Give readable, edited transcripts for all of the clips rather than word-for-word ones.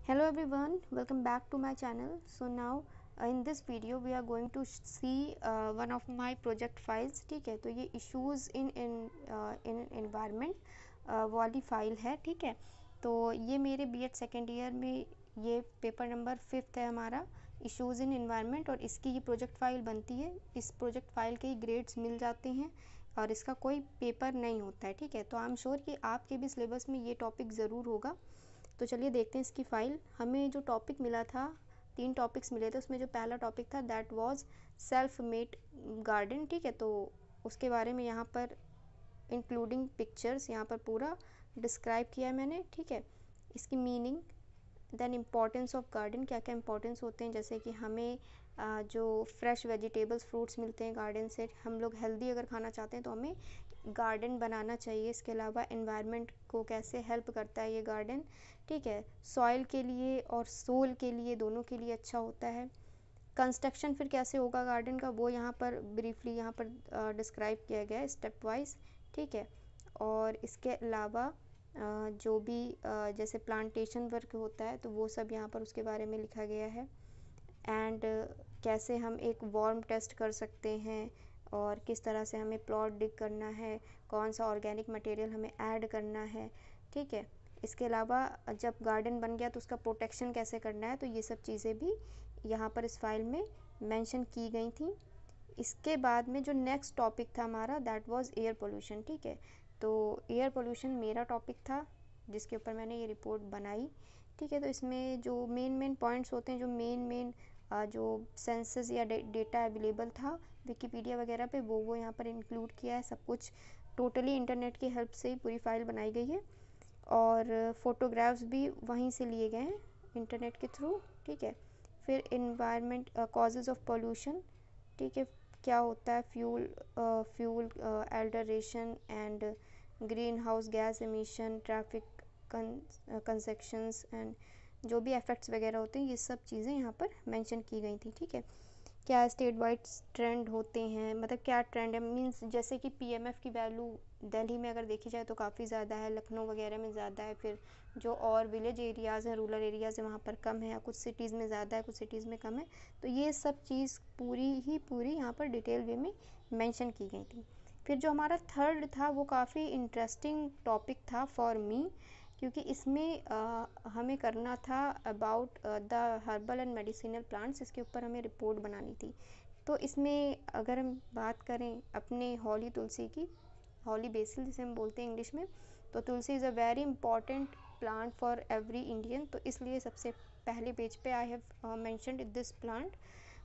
Hello everyone, welcome back to my channel. So now in this video we are going to see one of my project files. ठीक है, तो ये issues in environment वाली file है. ठीक है, तो ये मेरे B.Ed सेकेंड ईयर में ये पेपर नंबर 5 है हमारा, इश्यूज़ इन एनवायरनमेंट, और इसकी ये प्रोजेक्ट फ़ाइल बनती है. इस प्रोजेक्ट फ़ाइल के ही ग्रेड्स मिल जाते हैं और इसका कोई पेपर नहीं होता है. ठीक है, तो आई एम श्योर कि आपके भी सिलेबस में ये टॉपिक ज़रूर होगा. तो चलिए देखते हैं इसकी फ़ाइल. हमें जो टॉपिक मिला था, 3 टॉपिक्स मिले थे, उसमें जो पहला टॉपिक था that was self made garden. ठीक है, तो उसके बारे में यहाँ पर इंक्लूडिंग पिक्चर्स यहाँ पर पूरा डिस्क्राइब किया है मैंने. ठीक है, इसकी meaning, then importance of garden, क्या क्या इंपॉर्टेंस होते हैं, जैसे कि हमें जो फ्रेश वेजिटेबल्स फ्रूट्स मिलते हैं गार्डन से, हम लोग हेल्दी अगर खाना चाहते हैं तो हमें गार्डन बनाना चाहिए. इसके अलावा एनवायरनमेंट को कैसे हेल्प करता है ये गार्डन. ठीक है, सॉइल के लिए और सोल के लिए, दोनों के लिए अच्छा होता है. कंस्ट्रक्शन फिर कैसे होगा गार्डन का, वो यहाँ पर ब्रीफली यहाँ पर डिस्क्राइब किया गया है स्टेप वाइज. ठीक है, और इसके अलावा जो भी जैसे प्लांटेशन वर्क होता है तो वो सब यहाँ पर उसके बारे में लिखा गया है. एंड कैसे हम एक वॉर्म टेस्ट कर सकते हैं और किस तरह से हमें प्लॉट डिग करना है, कौन सा ऑर्गेनिक मटेरियल हमें ऐड करना है. ठीक है, इसके अलावा जब गार्डन बन गया तो उसका प्रोटेक्शन कैसे करना है, तो ये सब चीज़ें भी यहाँ पर इस फाइल में मेंशन की गई थी. इसके बाद में जो नेक्स्ट टॉपिक था हमारा दैट वाज एयर पोल्यूशन. ठीक है, तो एयर पोल्यूशन मेरा टॉपिक था जिसके ऊपर मैंने ये रिपोर्ट बनाई. ठीक है, तो इसमें जो मेन पॉइंट्स होते हैं, जो मेन जो सेंसस या डेटा अवेलेबल था विकीपीडिया वगैरह पे, वो यहाँ पर इंक्लूड किया है. सब कुछ टोटली इंटरनेट की हेल्प से ही पूरी फाइल बनाई गई है और फोटोग्राफ्स भी वहीं से लिए गए हैं इंटरनेट के थ्रू. ठीक है, फिर इन्वायरमेंट कॉजेज़ ऑफ पोल्यूशन. ठीक है, क्या होता है fuel adulteration and greenhouse gas emission, traffic congestions and जो भी इफ़ेक्ट्स वगैरह होते हैं, ये सब चीज़ें यहाँ पर मेंशन की गई थी. ठीक है, क्या स्टेट वाइड ट्रेंड होते हैं, मतलब क्या ट्रेंड है, मींस जैसे कि पीएमएफ की वैल्यू दिल्ली में अगर देखी जाए तो काफ़ी ज़्यादा है, लखनऊ वगैरह में ज़्यादा है, फिर जो और विलेज एरियाज़ हैं, रूरल एरियाज़ हैं, वहाँ पर कम है, या कुछ सिटीज़ में ज़्यादा है, कुछ सिटीज़ में कम है. तो ये सब चीज़ पूरी यहाँ पर डिटेल वे में मेंशन की गई थी. फिर जो हमारा थर्ड था वो काफ़ी इंटरेस्टिंग टॉपिक था फॉर मी, क्योंकि इसमें हमें करना था about the herbal and medicinal plants. इसके ऊपर हमें रिपोर्ट बनानी थी. तो इसमें अगर हम बात करें अपने हॉली तुलसी की, हॉली बेसिल जिसे हम बोलते हैं इंग्लिश में, तो tulsi is a very important plant for every Indian, तो इसलिए सबसे पहले पेज पे I have mentioned this plant.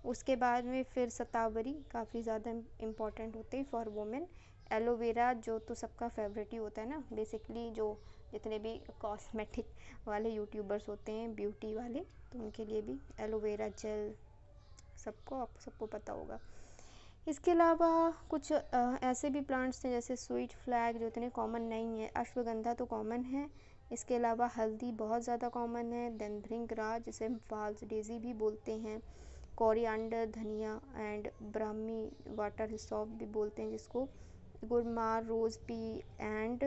उसके बाद में फिर सतावरी काफ़ी ज़्यादा इम्पॉर्टेंट होते हैं फॉर वुमेन. एलोवेरा जो तो सबका फेवरेट ही होता है ना, बेसिकली जो जितने भी कॉस्मेटिक वाले यूट्यूबर्स होते हैं ब्यूटी वाले, तो उनके लिए भी एलोवेरा जेल सबको पता होगा. इसके अलावा कुछ ऐसे भी प्लांट्स थे जैसे स्वीट फ्लैग जो इतने कॉमन नहीं है. अश्वगंधा तो कॉमन है. इसके अलावा हल्दी बहुत ज़्यादा कॉमन है. देन भृंगराज जिसे हम फाल्स डेजी भी बोलते हैं, कोरिएंडर धनिया, एंड ब्राह्मी वाटर हिसॉप भी बोलते हैं जिसको, gurmar rose pea and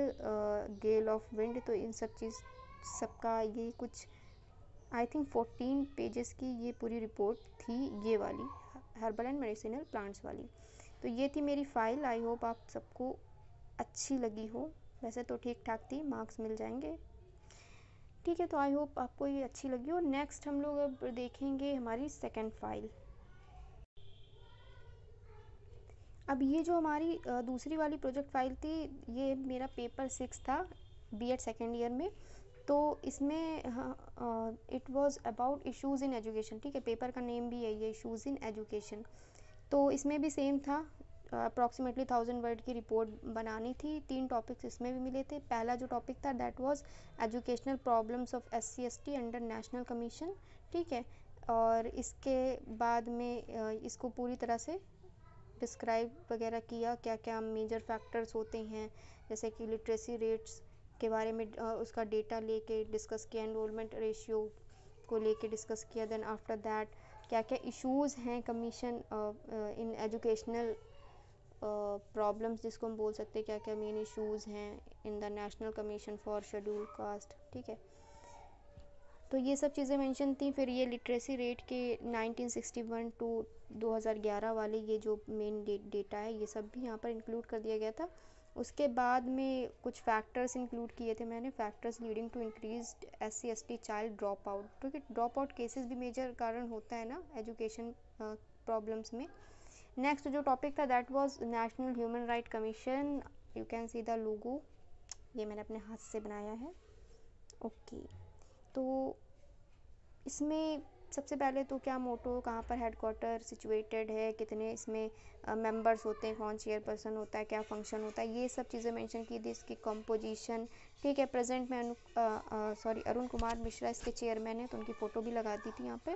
gale of wind. तो इन सब चीज़ सबका ये कुछ आई थिंक 14 पेजेस की ये पूरी रिपोर्ट थी, ये वाली हर्बल एंड मेडिसिनल प्लांट्स वाली. तो ये थी मेरी फ़ाइल. आई होप आप सबको अच्छी लगी हो. वैसे तो ठीक ठाक थी, मार्क्स मिल जाएंगे. ठीक है, तो आई होप आपको ये अच्छी लगी हो. नेक्स्ट हम लोग अब देखेंगे हमारी सेकेंड फाइल. अब ये जो हमारी दूसरी वाली प्रोजेक्ट फ़ाइल थी, ये मेरा पेपर 6 था B.Ed सेकेंड ईयर में. तो इसमें it was about issues in education. ठीक है, पेपर का नेम भी यही है, इश्यूज़ इन एजुकेशन. तो इसमें भी सेम था, अप्रॉक्सीमेटली 1000 वर्ड की रिपोर्ट बनानी थी. 3 टॉपिक्स इसमें भी मिले थे. पहला जो टॉपिक था that was educational problems of SC/ST under national commission. ठीक है, और इसके बाद में इसको पूरी तरह से डिस्क्राइब वगैरह किया, क्या क्या मेजर फैक्टर्स होते हैं, जैसे कि लिटरेसी रेट्स के बारे में उसका डेटा लेके डिस्कस किया, एनरोलमेंट रेशियो को लेके डिस्कस किया. देन आफ्टर दैट क्या क्या इश्यूज़ हैं कमीशन इन एजुकेशनल प्रॉब्लम्स जिसको हम बोल सकते हैं, क्या क्या मेन इश्यूज़ हैं in the national commission for schedule caste. ठीक है, तो ये सब चीज़ें मेंशन थी। फिर ये लिटरेसी रेट के 1961 टू 2011 वाले ये जो मेन डेटा है ये सब भी यहाँ पर इंक्लूड कर दिया गया था। उसके बाद में कुछ फैक्टर्स इंक्लूड किए थे मैंने, factors leading to increase SC/ST child drop out, क्योंकि ड्रॉप आउट केसेस भी मेजर कारण होता है ना एजुकेशन प्रॉब्लम्स में। नेक्स्ट जो टॉपिक था that was national human right commission. You can see the logo, ये मैंने अपने हाथ से बनाया है। ओके तो इसमें सबसे पहले तो क्या मोटो, कहाँ पर हेडक्वार्टर सिचुएटेड है, कितने इसमें मेंबर्स होते हैं, कौन चेयरपर्सन होता है, क्या फंक्शन होता है, ये सब चीज़ें मेंशन की थी। इसकी कंपोजिशन, ठीक है। प्रेजेंट में अरुण कुमार मिश्रा इसके चेयरमैन है, तो उनकी फ़ोटो भी लगा दी थी यहाँ पे।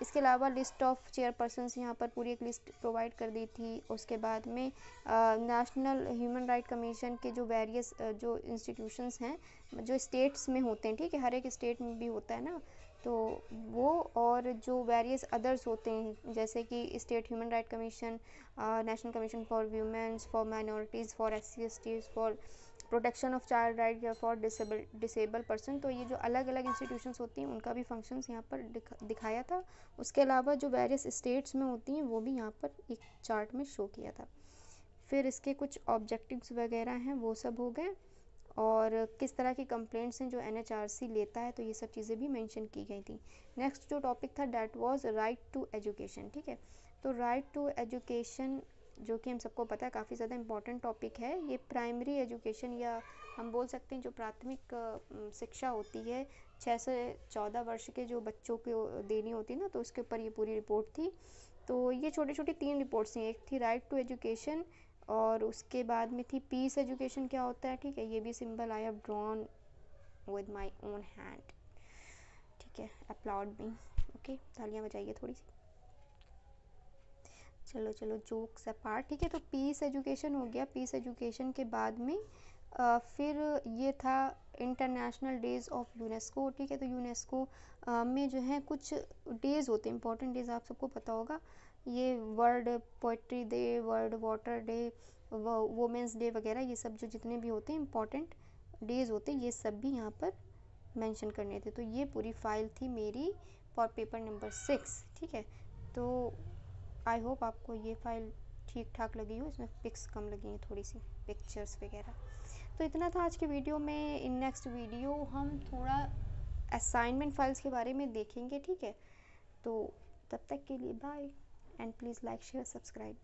इसके अलावा लिस्ट ऑफ चेयरपर्सन्स यहाँ पर पूरी एक लिस्ट प्रोवाइड कर दी थी। उसके बाद में नेशनल ह्यूमन राइट कमीशन के जो वेरियस जो इंस्टीट्यूशंस हैं जो स्टेट्स में होते हैं, ठीक है, हर एक स्टेट में भी होता है ना, तो वो और जो वेरियस अदर्स होते हैं जैसे कि state human right commission, national commission for womens, for minorities, for SC/STs, for protection of child right या फॉर डिसेबल पर्सन, तो ये जो अलग अलग इंस्टीट्यूशंस होती हैं उनका भी फंक्शंस यहाँ पर दिखाया था। उसके अलावा जो वेरियस स्टेट्स में होती हैं वो भी यहाँ पर एक चार्ट में शो किया था। फिर इसके कुछ ऑब्जेक्टिव्स वगैरह हैं वो सब हो गए, और किस तरह की कंप्लेंट्स हैं जो NHRC लेता है, तो ये सब चीज़ें भी मेंशन की गई थी। नेक्स्ट जो टॉपिक था that was right to education, ठीक है। तो राइट टू एजुकेशन जो कि हम सबको पता है काफ़ी ज़्यादा इम्पॉर्टेंट टॉपिक है। ये प्राइमरी एजुकेशन या हम बोल सकते हैं जो प्राथमिक शिक्षा होती है 6 से 14 वर्ष के जो बच्चों को देनी होती है ना, तो उसके ऊपर ये पूरी रिपोर्ट थी। तो ये छोटी छोटी 3 रिपोर्ट्स थी, एक थी राइट टू एजुकेशन और उसके बाद में थी पीस एजुकेशन क्या होता है, ठीक है। ये भी symbol I have drawn with my own hand, ठीक है। अपलॉड मी, ओके, तालियां बजाइए थोड़ी सी। चलो चलो जोक्स अपार्ट, ठीक है। तो पीस एजुकेशन हो गया। पीस एजुकेशन के बाद में फिर ये था इंटरनेशनल डेज़ ऑफ यूनेस्को, ठीक है। तो यूनेस्को में जो है कुछ डेज़ होते हैं, इंपॉर्टेंट डेज़, आप सबको पता होगा। ये world poetry day, world water day, women's day वगैरह, ये सब जो जितने भी होते हैं इंपॉर्टेंट डेज़ होते हैं ये सब भी यहाँ पर मेंशन करने थे। तो ये पूरी फाइल थी मेरी फॉर पेपर नंबर 6, ठीक है। तो आई होप आपको ये फ़ाइल ठीक ठाक लगी हो, इसमें पिक्स कम लगी हैं थोड़ी सी, पिक्चर्स वगैरह। तो इतना था आज की वीडियो में। इन नेक्स्ट वीडियो हम थोड़ा असाइनमेंट फाइल्स के बारे में देखेंगे, ठीक है। तो तब तक के लिए bye and please like share subscribe.